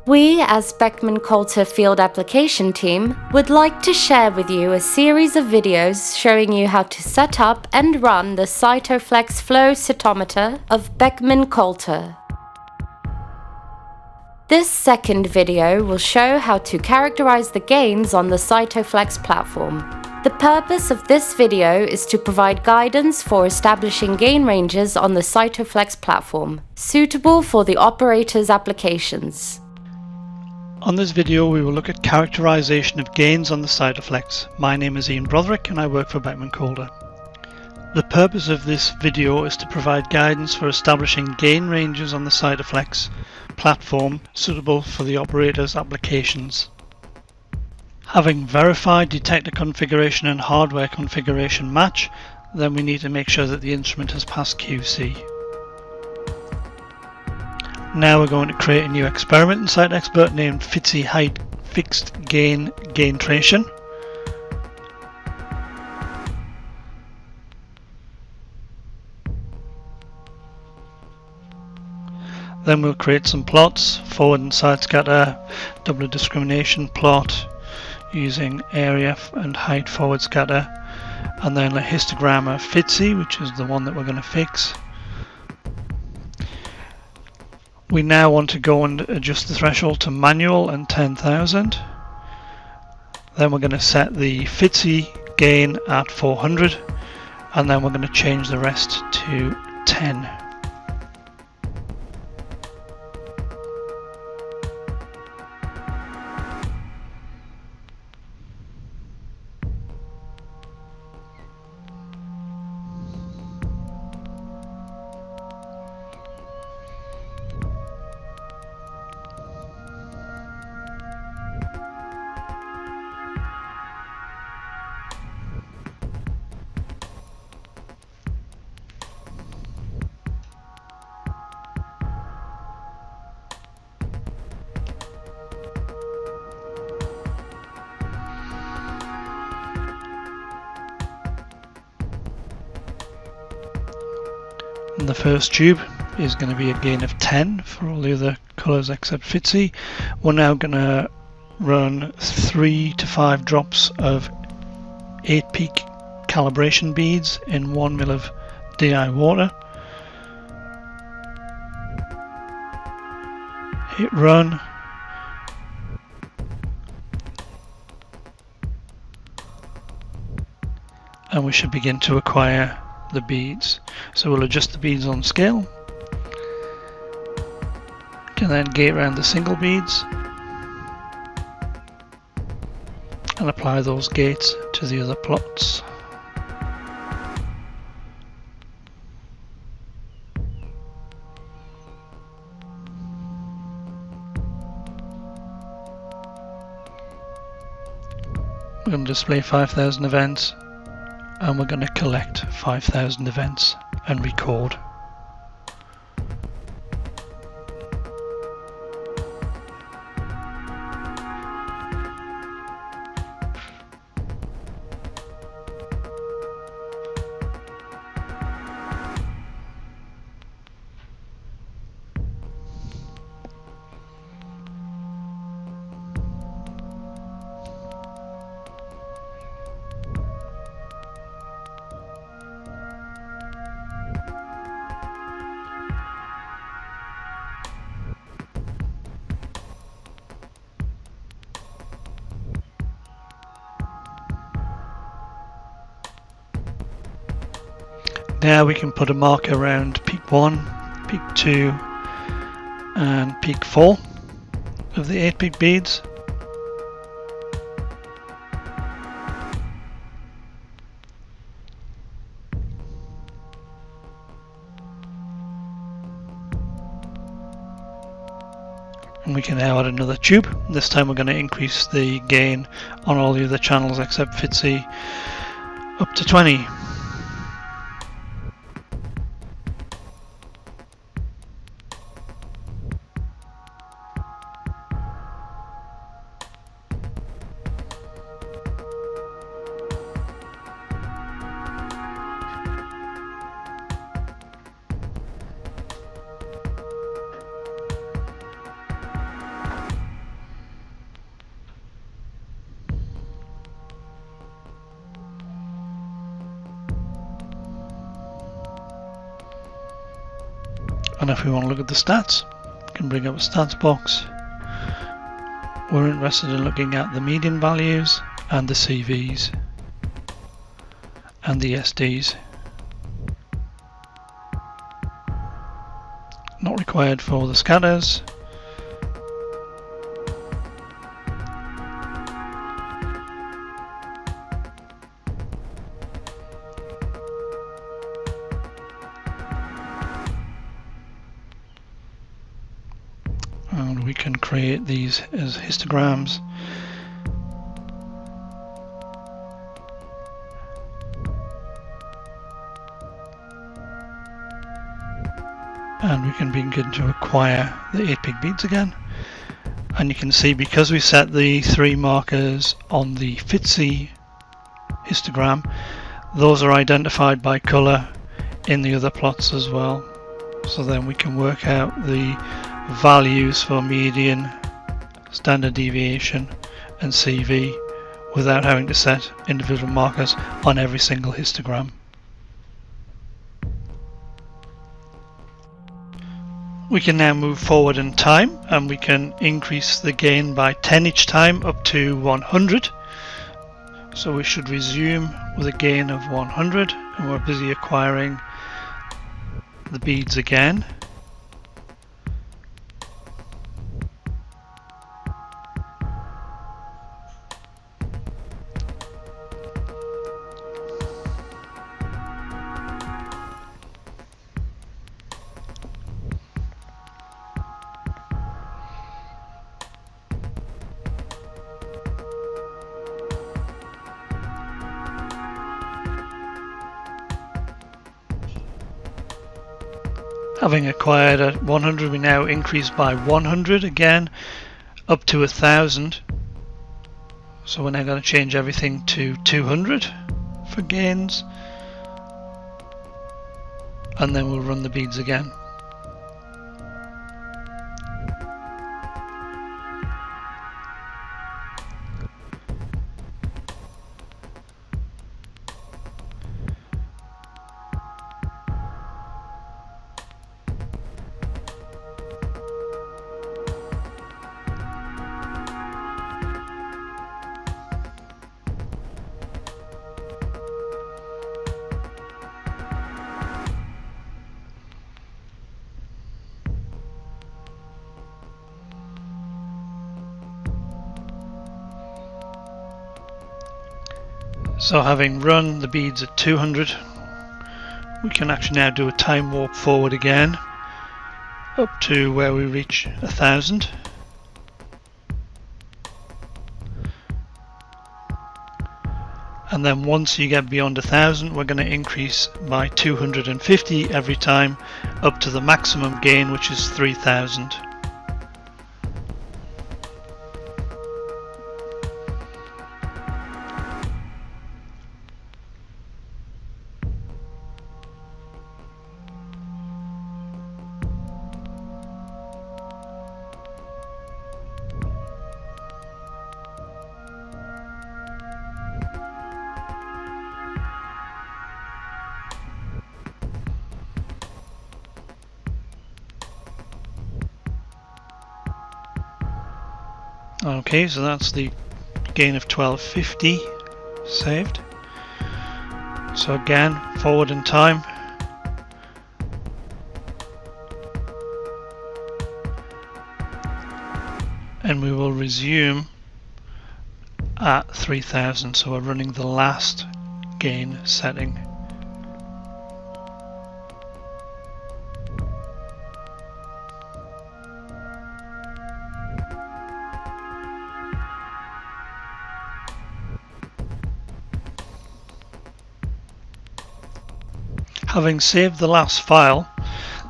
We, as Beckman-Coulter Field Application Team, would like to share with you a series of videos showing you how to set up and run the Cytoflex flow cytometer of Beckman-Coulter. This second video will show how to characterize the gains on the Cytoflex platform. The purpose of this video is to provide guidance for establishing gain ranges on the Cytoflex platform, suitable for the operator's applications. On this video we will look at characterization of gains on the Cytoflex. My name is Ian Broderick and I work for Beckman-Coulter. The purpose of this video is to provide guidance for establishing gain ranges on the Cytoflex platform suitable for the operator's applications. Having verified detector configuration and hardware configuration match, then we need to make sure that the instrument has passed QC. Now we're going to create a new experiment in SiteXpert named FITSI Height Fixed Gain Gaintration. Then we'll create some plots, forward and side scatter, double discrimination plot using area and height forward scatter, and then a histogram of FITSI, which is the one that we're going to fix. We now want to go and adjust the threshold to manual and 10,000. Then we're going to set the FITSI gain at 400, and then we're going to change the rest to 10. And the first tube is going to be a gain of 10 for all the other colours except FITSI. We're now going to run 3 to 5 drops of 8 peak calibration beads in 1 ml of DI water. Hit run. And we should begin to acquire the beads. So we'll adjust the beads on scale. Can then gate around the single beads and apply those gates to the other plots. We're going to display 5,000 events, and we're going to collect 5,000 events and record. Now we can put a marker around peak 1, peak 2 and peak 4 of the 8 peak beads. And we can now add another tube. This time we're going to increase the gain on all the other channels except FITSI up to 20. And if we want to look at the stats, we can bring up a stats box. We're interested in looking at the median values and the CVs and the SDs. Not required for the scatters. And we can create these as histograms. And we can begin to acquire the 8-pig beads again. And you can see, because we set the 3 markers on the FTSE histogram, those are identified by colour in the other plots as well. So then we can work out the values for median, standard deviation and CV without having to set individual markers on every single histogram. We can now move forward in time, and we can increase the gain by 10 each time up to 100. So we should resume with a gain of 100, and we're busy acquiring the beads again. Having acquired at 100, we now increase by 100 again up to 1000. So we're now going to change everything to 200 for gains, and then we'll run the beads again. So having run the beads at 200, we can actually now do a time warp forward again up to where we reach 1000. And then once you get beyond 1000, we're going to increase by 250 every time up to the maximum gain, which is 3000. Okay, so that's the gain of 1250 saved. So again, forward in time. And we will resume at 3000, so we're running the last gain setting. Having saved the last file,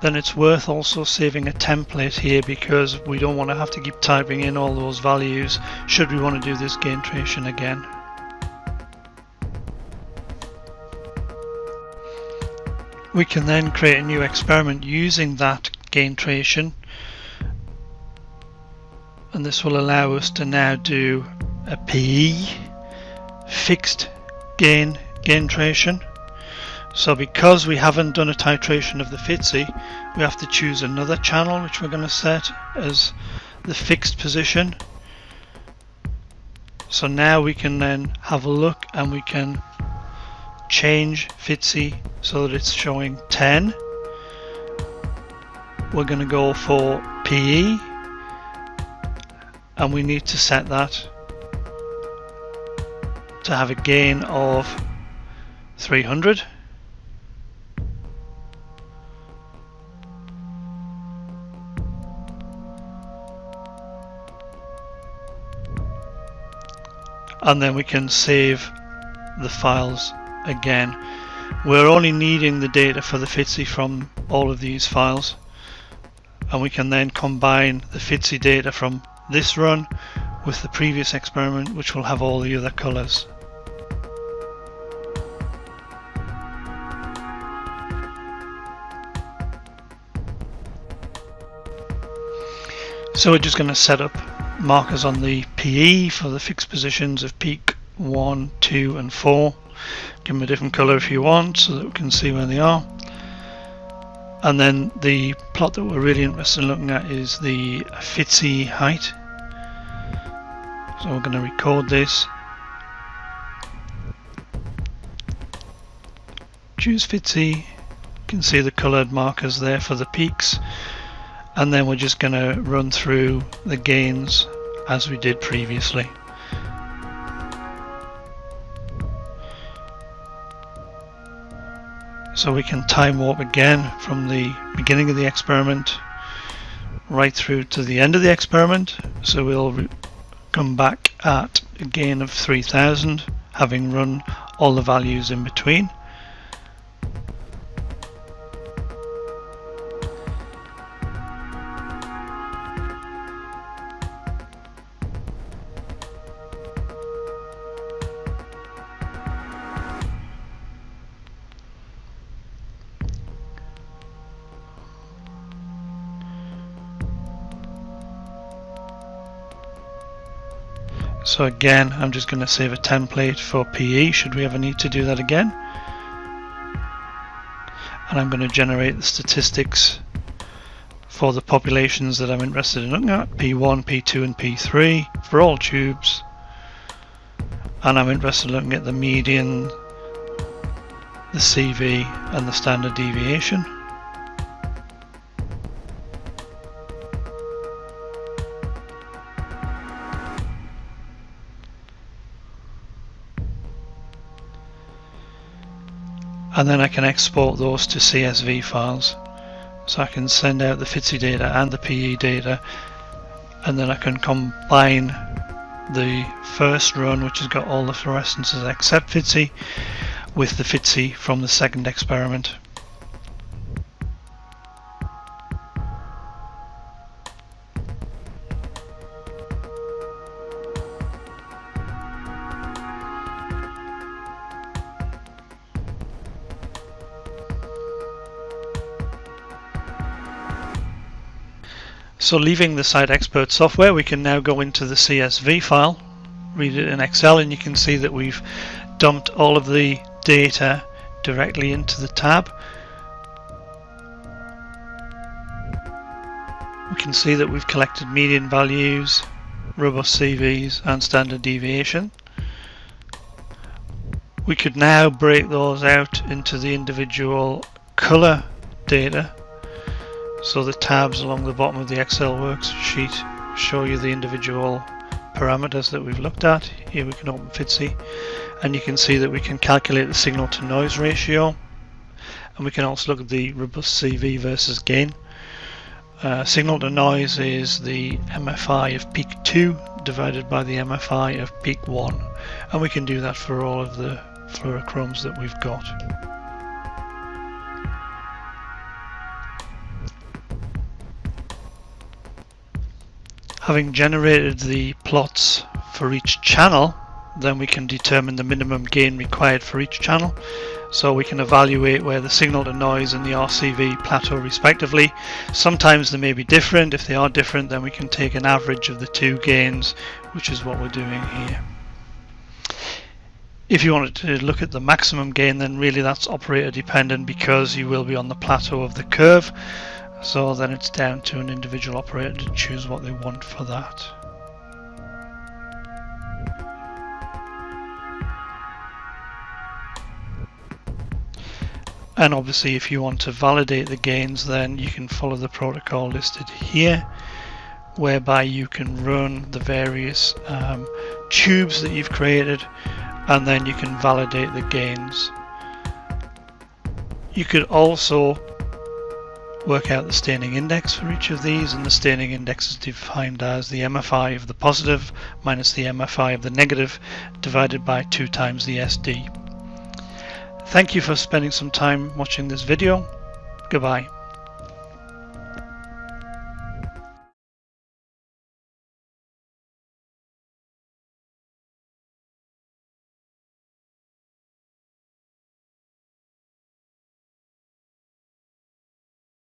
then it's worth also saving a template here, because we don't want to have to keep typing in all those values should we want to do this gain tracing again. We can then create a new experiment using that gain tracing, and this will allow us to now do a PE fixed gain tracing. So because we haven't done a titration of the FTSE, we have to choose another channel which we're going to set as the fixed position. So now we can then have a look and we can change FTSE so that it's showing 10. We're going to go for PE and we need to set that to have a gain of 300. And then we can save the files again. We're only needing the data for the FTSE from all of these files, and we can then combine the FTSE data from this run with the previous experiment, which will have all the other colours. So we're just going to set up markers on the PE for the fixed positions of peak 1, 2 and 4. Give them a different colour if you want so that we can see where they are. And then the plot that we're really interested in looking at is the FTSE height. So we're going to record this. Choose FTSE. You can see the coloured markers there for the peaks. And then we're just going to run through the gains as we did previously. So we can time warp again from the beginning of the experiment right through to the end of the experiment. So we'll come back at a gain of 3000, having run all the values in between. So again, I'm just going to save a template for PE should we ever need to do that again. And I'm going to generate the statistics for the populations that I'm interested in looking at, P1, P2 and P3 for all tubes. And I'm interested in looking at the median, the CV and the standard deviation. And then I can export those to CSV files. So I can send out the FTSE data and the PE data, and then I can combine the first run, which has got all the fluorescences except FTSE, with the FTSE from the second experiment. So leaving the Site Expert software, we can now go into the CSV file, read it in Excel, and you can see that we've dumped all of the data directly into the tab. We can see that we've collected median values, robust CVs and standard deviation. We could now break those out into the individual colour data. So the tabs along the bottom of the Excel worksheet show you the individual parameters that we've looked at. Here we can open FTSE, and you can see that we can calculate the signal to noise ratio, and we can also look at the robust CV versus gain. Signal to noise is the MFI of peak 2 divided by the MFI of peak 1, and we can do that for all of the fluorochromes that we've got. Having generated the plots for each channel, then we can determine the minimum gain required for each channel. So we can evaluate where the signal to noise and the RCV plateau respectively. Sometimes they may be different. If they are different, then we can take an average of the two gains, which is what we're doing here. If you wanted to look at the maximum gain, then really that's operator dependent, because you will be on the plateau of the curve, so then it's down to an individual operator to choose what they want for that. And obviously if you want to validate the gains, then you can follow the protocol listed here, whereby you can run the various tubes that you've created, and then you can validate the gains. You could also work out the staining index for each of these, and the staining index is defined as the MFI of the positive minus the MFI of the negative divided by 2 times the SD. Thank you for spending some time watching this video. Goodbye.